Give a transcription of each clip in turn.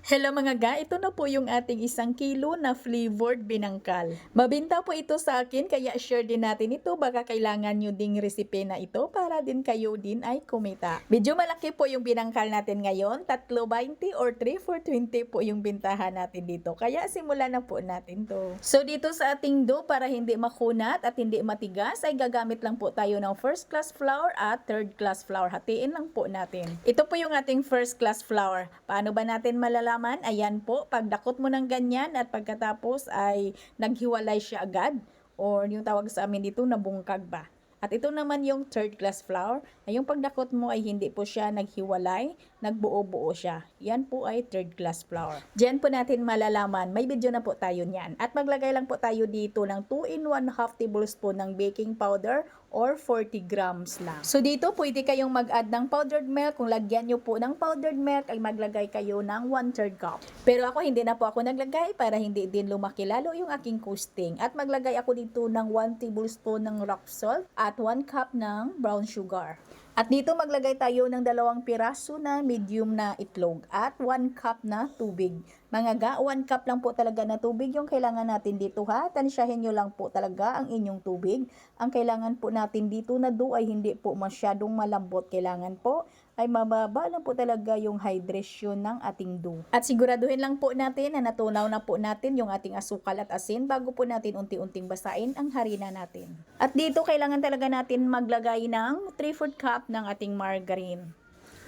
Hello mga ga, ito na po yung ating 1 kilo na flavored binangkal. Mabinta po ito sa akin kaya share din natin ito, baka kailangan nyo ding recipe na ito para din kayo din ay kumita. Medyo malaki po yung binangkal natin ngayon, 3.20 or 3 for 20 po yung bintahan natin dito. Kaya simulan na po natin to. So dito sa ating dough, para hindi makunat at hindi matigas ay gagamit lang po tayo ng first class flour at third class flour. Hatiin lang po natin. Ito po yung ating first class flour. Paano ba natin malalaman? Ayan po, pagdakot mo ng ganyan at pagkatapos ay naghiwalay siya agad, or yung tawag sa amin dito, nabungkag ba. At ito naman yung third class flour, ay yung pagdakot mo ay hindi po siya naghiwalay, nagbuo-buo siya. Yan po ay third class flour. Diyan po natin malalaman, may video na po tayo niyan. At maglagay lang po tayo dito ng 2 in 1/2 tablespoon ng baking powder or 40 grams lang. So dito pwede kayong mag-add ng powdered milk. Kung lagyan nyo po ng powdered milk ay maglagay kayo ng 1/3 cup. Pero ako hindi na po ako naglagay para hindi din lumaki lalo yung aking kusting. At maglagay ako dito ng 1 tablespoon ng rock salt at 1 cup ng brown sugar. At dito maglagay tayo ng 2 piraso na medium na itlog at 1 cup na tubig. Mga ga, 1 cup lang po talaga na tubig yung kailangan natin dito ha. Tansyahin nyo lang po talaga ang inyong tubig. Ang kailangan po natin dito na dough ay hindi po masyadong malambot. Kailangan po ay mababa lang po talaga yung hydration ng ating dough. At siguraduhin lang po natin na natunaw na po natin yung ating asukal at asin bago po natin unti-unting basain ang harina natin. At dito kailangan talaga natin maglagay ng 3/4 cup ng ating margarine.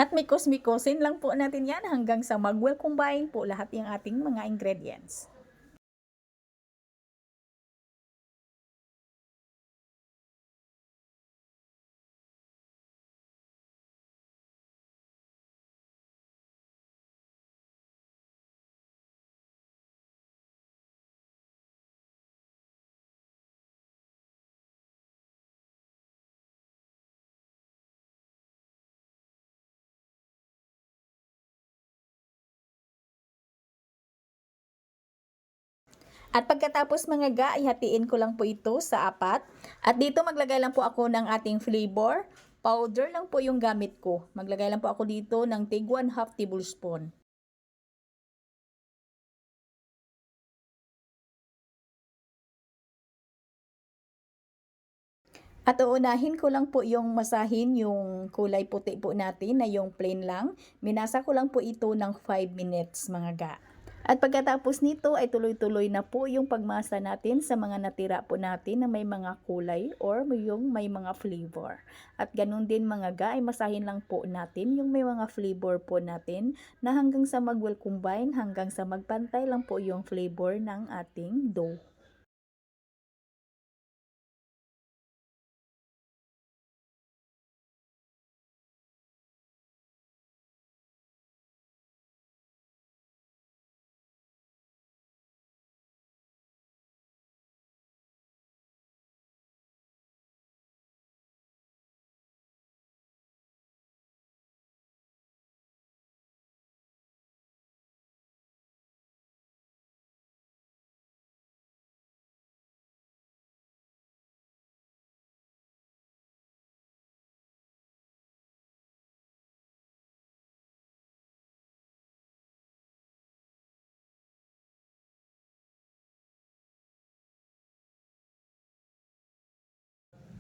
At mikos-mikosin lang po natin yan hanggang sa mag-well combine po lahat yung ating mga ingredients. At pagkatapos mga ga, ay hatiin ko lang po ito sa 4. At dito maglagay lang po ako ng ating flavor. Powder lang po yung gamit ko. Maglagay lang po ako dito ng tig 1/2 tablespoon. At uunahin ko lang po yung masahin yung kulay puti po natin na yung plain lang. Minasa ko lang po ito ng 5 minutes mga ga. At pagkatapos nito ay tuloy-tuloy na po yung pagmasa natin sa mga natira po natin na may mga kulay or yung may mga flavor. At ganun din mga ga ay masahin lang po natin yung may mga flavor po natin na hanggang sa mag-well combine, hanggang sa magpantay lang po yung flavor ng ating dough.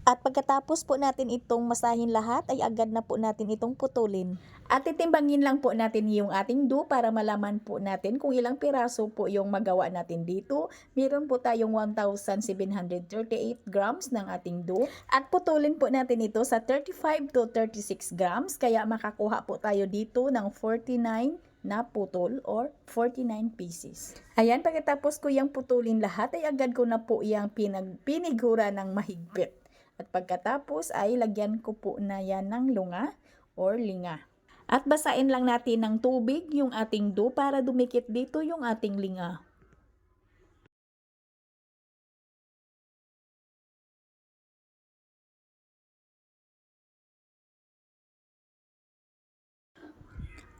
At pagkatapos po natin itong masahin lahat ay agad na po natin itong putulin. At titimbangin lang po natin yung ating dough para malaman po natin kung ilang piraso po yung magawa natin dito. Meron po tayong 1,738 grams ng ating dough. At putulin po natin ito sa 35 to 36 grams. Kaya makakuha po tayo dito ng 49 na putol or 49 pieces. Ayan, pagkatapos ko yung putulin lahat ay agad ko na po yung pinigura ng mahigpit. At pagkatapos ay lagyan ko po na yan ng lunga or linga. At basain lang natin ng tubig yung ating dough para dumikit dito yung ating linga.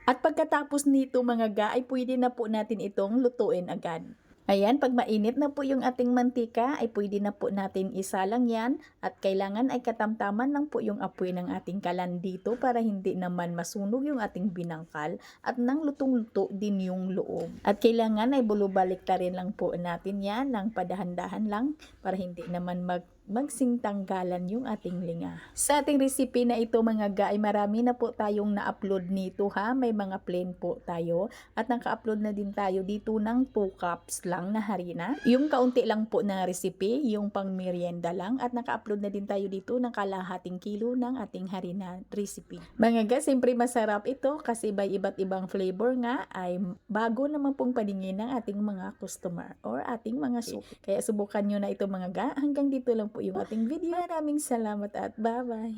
At pagkatapos nito mga ga ay pwede na po natin itong lutuin agad. Ayan, pag mainit na po yung ating mantika, ay pwede na po natin isalang yan at kailangan ay katamtaman lang po yung apoy ng ating kalan dito para hindi naman masunog yung ating binangkal at nang lutong-luto din yung loob. At kailangan ay bulubalik rin lang po natin yan ng padahan-dahan lang para hindi naman magsingtanggalan yung ating linga. Sa ating recipe na ito mga ga ay marami na po tayong na-upload nito ha. May mga plain po tayo at naka-upload na din tayo dito ng 2 cups lang na harina. Yung kaunti lang po na recipe, yung pang merienda lang at naka-upload na din tayo dito ng kalahating kilo ng ating harina recipe. Mga ga, siyempre masarap ito kasi by iba't ibang flavor nga ay bago naman pong paningin ng ating mga customer or ating mga suki. Kaya subukan nyo na ito mga ga. Hanggang dito lang po yung ating video. Maraming salamat at bye-bye!